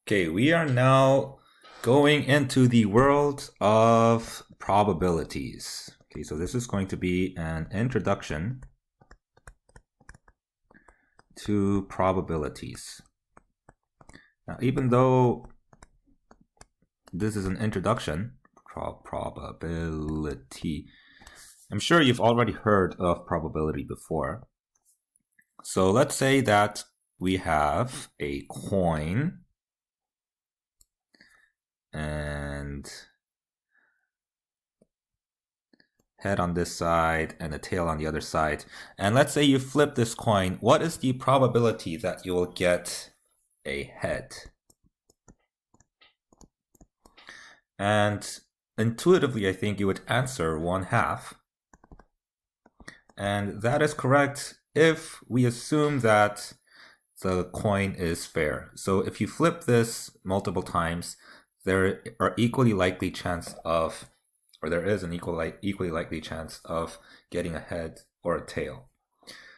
Okay, we are now going into the world of probabilities. Okay, so this is going to be an introduction to probabilities. Now, even though this is an introduction, probability, I'm sure you've already heard of probability before. So let's say that we have a coin and head on this side and a tail on the other side. And let's say you flip this coin. What is the probability that you will get a head? And intuitively, I think you would answer 1/2. And that is correct if we assume that the coin is fair. So if you flip this multiple times, there are equally likely chance of, or there is an equally likely chance of getting a head or a tail.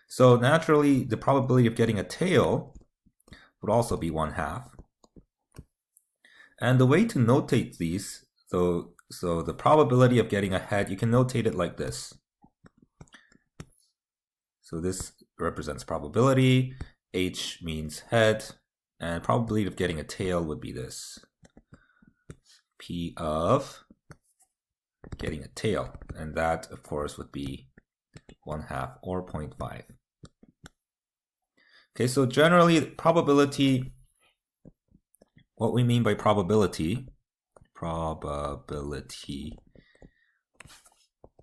So naturally, the probability of getting a tail would also be 1/2. And the way to notate these, so the probability of getting a head, you can notate it like this. So this represents probability, H means head, and probability of getting a tail would be this. P of getting a tail, and that of course would be 1/2 or 0.5. Okay, so generally probability, what we mean by probability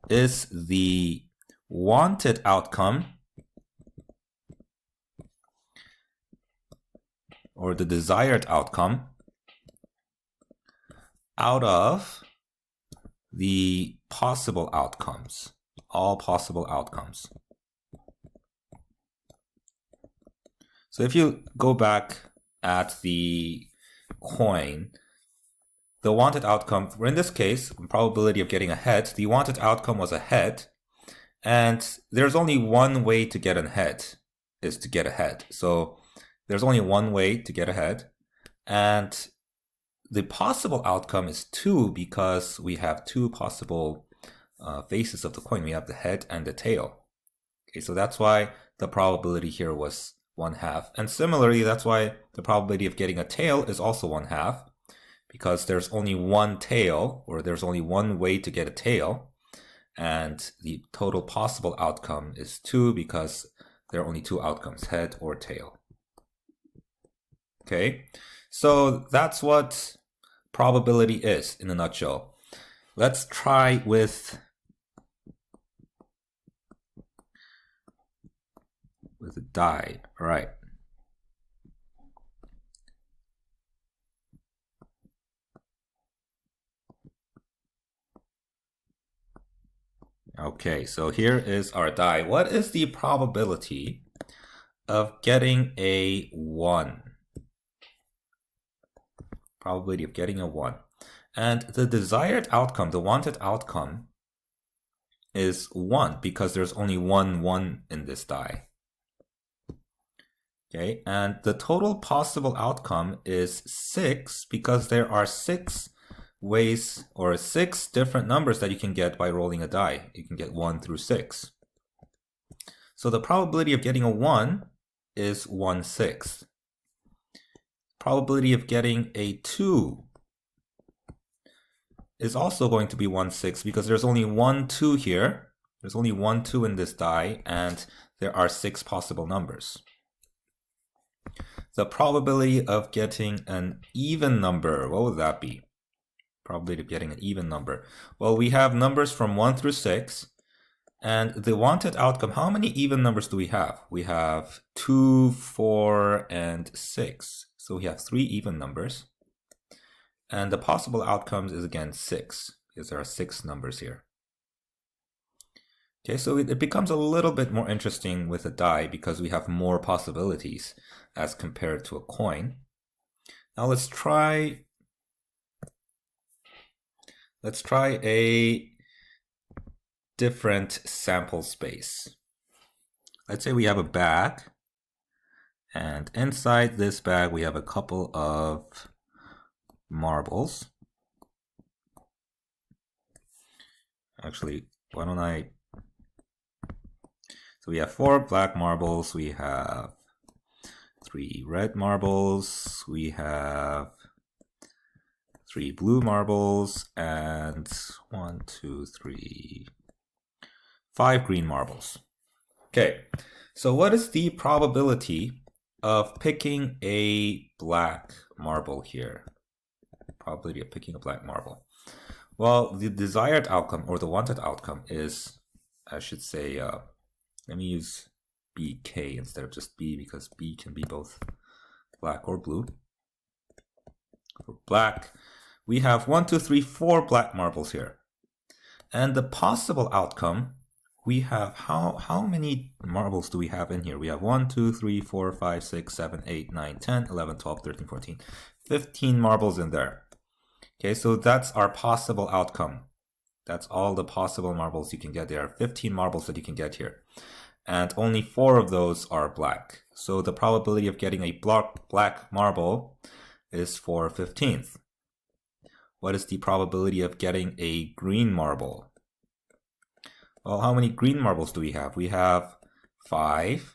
is the wanted outcome or the desired outcome out of the possible outcomes, all possible outcomes. So if you go back at the coin, the wanted outcome, in this case, probability of getting a head, the wanted outcome was a head, and there's only one way to get a head, is to get a head. So there's only one way to get a head, and the possible outcome is 2 because we have 2 possible faces of the coin. We have the head and the tail. Okay, so that's why the probability here was 1/2. And similarly, that's why the probability of getting a tail is also 1/2, because there's only one tail, or there's only one way to get a tail, and the total possible outcome is 2 because there are only 2 outcomes, head or tail. Okay, so that's what probability is in a nutshell. Let's try with a die. All right. Okay, so here is our die. What is the probability of getting a 1? Probability of getting a 1. And the desired outcome, the wanted outcome, is 1 because there's only one 1 in this die. Okay, and the total possible outcome is 6 because there are 6 ways, or 6 different numbers that you can get by rolling a die. You can get 1 through 6. So the probability of getting a 1 is 1/6. Probability of getting a 2 is also going to be 1/6 because there's only one 2 here. There's only one 2 in this die, and there are 6 possible numbers. The probability of getting an even number, what would that be? Probability of getting an even number. Well, we have numbers from 1 through 6, and the wanted outcome, how many even numbers do we have? We have 2, 4, and 6. So we have 3 even numbers. And the possible outcomes is again 6, because there are 6 numbers here. Okay, so it becomes a little bit more interesting with a die because we have more possibilities as compared to a coin. Now let's try a different sample space. Let's say we have a bag, and inside this bag we have a couple of marbles. Actually, why don't I... So we have 4 black marbles, we have 3 red marbles, we have 3 blue marbles, and 1, 2, 3, 5 green marbles. Okay, so what is the probability of picking a black marble here? Probability of picking a black marble. Well, the desired outcome, or the wanted outcome, is, I should say, let me use BK instead of just B, because B can be both black or blue. For black, we have 1, 2, 3, 4 black marbles here. And the possible outcome, we have, how many marbles do we have in here? We have 1, 2, 3, 4, 5, 6, 7, 8, 9, 10, 11, 12, 13, 14, 15 marbles in there. Okay, so that's our possible outcome. That's all the possible marbles you can get. There are 15 marbles that you can get here. And only 4 of those are black. So the probability of getting a black marble is 4/15. What is the probability of getting a green marble? Well, how many green marbles do we have? We have 5.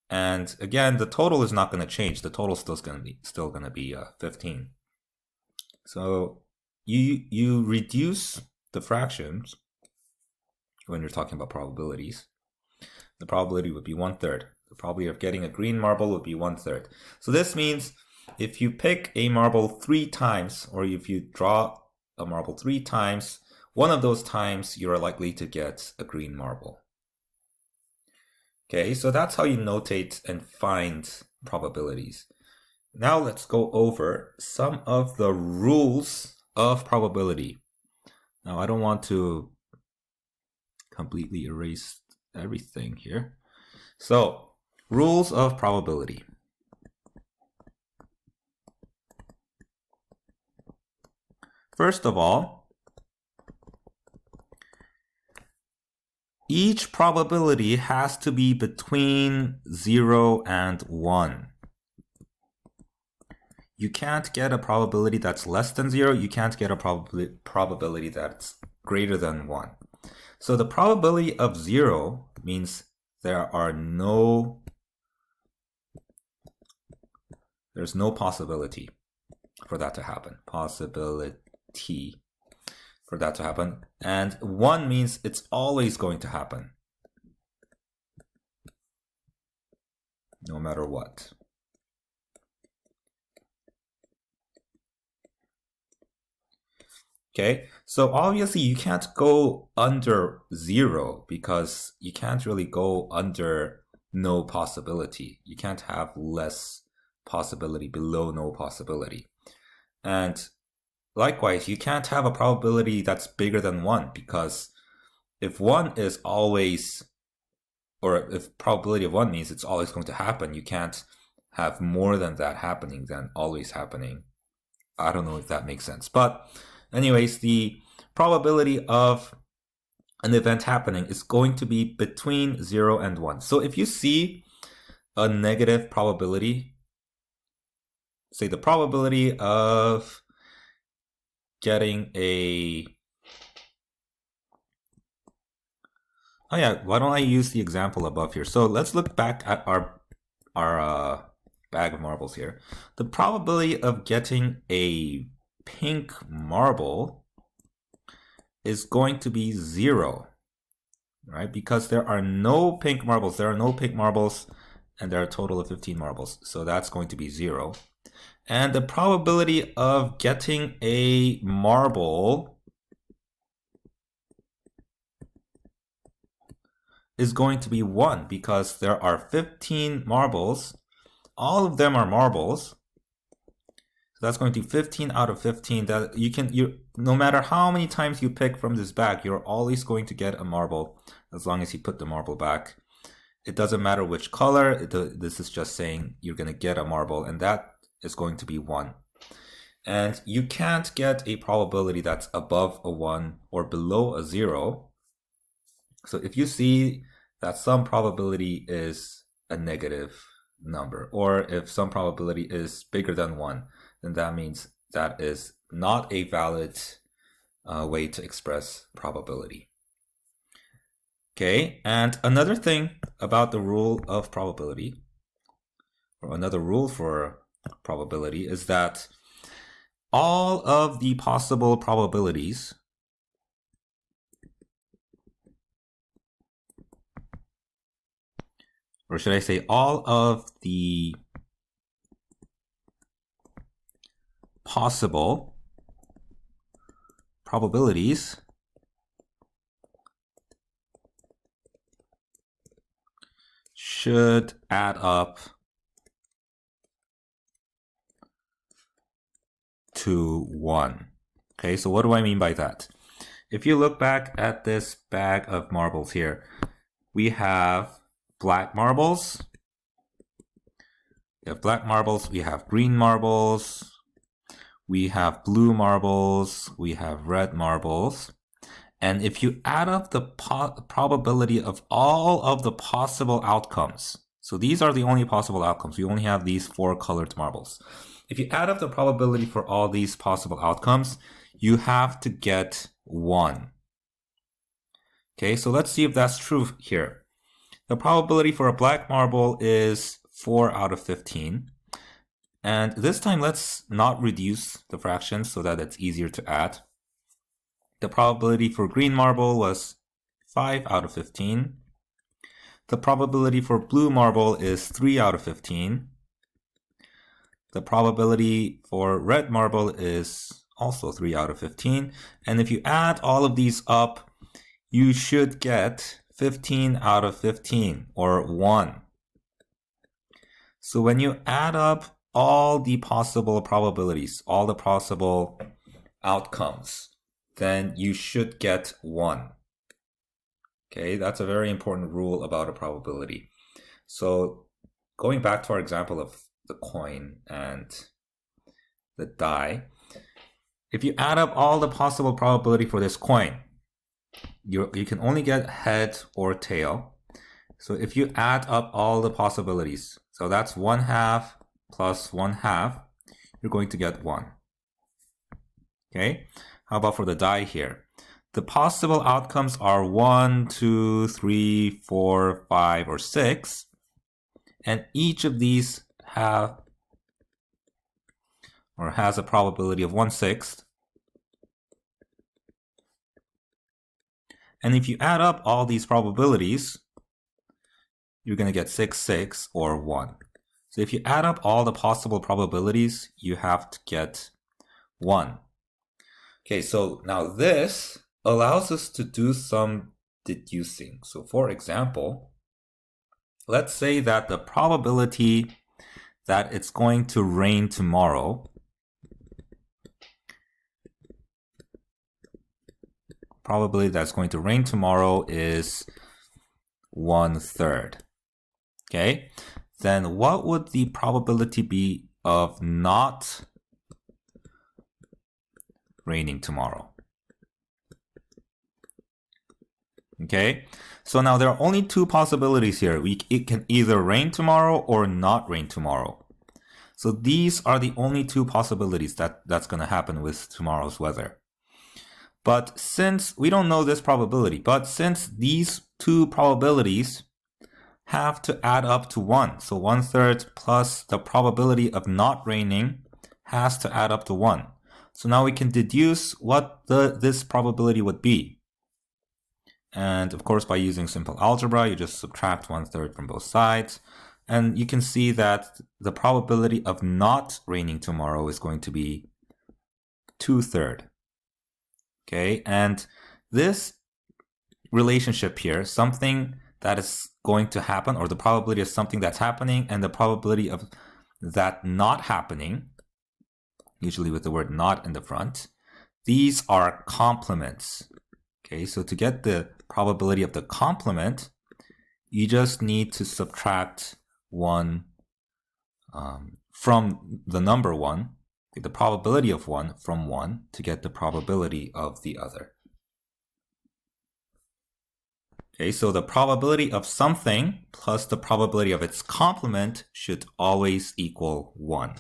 And again, the total is not going to change. The total is still going to be 15. So you reduce the fractions when you're talking about probabilities. The probability would be 1/3. The probability of getting a green marble would be 1/3. So this means if you pick a marble 3 times, or if you draw a marble 3 times, one of those times you're likely to get a green marble. Okay, so that's how you notate and find probabilities. Now let's go over some of the rules of probability. Now I don't want to completely erase everything here. So, rules of probability. First of all, each probability has to be between 0 and 1. You can't get a probability that's less than 0. You can't get a probability that's greater than 1. So the probability of 0 means there's no possibility for that to happen. And 1 means it's always going to happen, no matter what. Okay, so obviously you can't go under 0 because you can't really go under no possibility. You can't have less possibility below no possibility. And likewise, you can't have a probability that's bigger than 1, because if 1 is always, or if probability of 1 means it's always going to happen, you can't have more than that happening than always happening. I don't know if that makes sense. But anyways, the probability of an event happening is going to be between 0 and 1. So if you see a negative probability, say the probability of getting a... Oh yeah, why don't I use the example above here? So let's look back at our bag of marbles here. The probability of getting a pink marble is going to be 0, right? Because there are no pink marbles. There are no pink marbles, and there are a total of 15 marbles. So that's going to be 0. And the probability of getting a marble is going to be 1, because there are 15 marbles. All of them are marbles. So that's going to be 15 out of 15. That no matter how many times you pick from this bag, you're always going to get a marble as long as you put the marble back. It doesn't matter which color. This is just saying you're going to get a marble, and that is going to be 1. And you can't get a probability that's above a 1 or below a 0. So if you see that some probability is a negative number, or if some probability is bigger than 1, then that means that is not a valid way to express probability. Okay, and another thing about the rule of probability, or another rule for probability, is that all of the possible probabilities or should I say all of the possible probabilities should add up to 1. Okay, so what do I mean by that? If you look back at this bag of marbles here, we have black marbles, we have green marbles, we have blue marbles, we have red marbles. And if you add up the probability of all of the possible outcomes, so these are the only possible outcomes, we only have these 4 colored marbles. If you add up the probability for all these possible outcomes, you have to get 1. Okay, so let's see if that's true here. The probability for a black marble is 4 out of 15. And this time, let's not reduce the fraction so that it's easier to add. The probability for green marble was 5 out of 15. The probability for blue marble is 3 out of 15. The probability for red marble is also 3 out of 15. And if you add all of these up, you should get 15 out of 15, or 1. So when you add up all the possible probabilities, all the possible outcomes, then you should get 1. Okay, that's a very important rule about a probability. So going back to our example of the coin and the die, if you add up all the possible probability for this coin, you can only get head or tail. So if you add up all the possibilities, so that's 1/2 plus 1/2, you're going to get 1. Okay, how about for the die here? The possible outcomes are 1, 2, 3, 4, 5, or 6. And each of these has a probability of 1/6. And if you add up all these probabilities, you're going to get 6, 6, or 1. So if you add up all the possible probabilities, you have to get 1. Okay, so now this allows us to do some deducing. So for example, let's say that the probability that it's going to rain tomorrow is 1/3. Okay, then what would the probability be of not raining tomorrow? Okay, so now there are only 2 possibilities here. It can either rain tomorrow or not rain tomorrow. So these are the only 2 possibilities that's going to happen with tomorrow's weather. But since we don't know this probability, but since these 2 probabilities have to add up to 1, so 1/3 plus the probability of not raining has to add up to 1. So now we can deduce what this probability would be. And of course, by using simple algebra, you just subtract 1/3 from both sides. And you can see that the probability of not raining tomorrow is going to be 2/3. Okay, and this relationship here, something that is going to happen, or the probability of something that's happening and the probability of that not happening, usually with the word not in the front, these are complements. Okay, so to get the probability of the complement, you just need to subtract 1 from the number 1, the probability of 1 from 1 to get the probability of the other. Okay, so the probability of something plus the probability of its complement should always equal 1.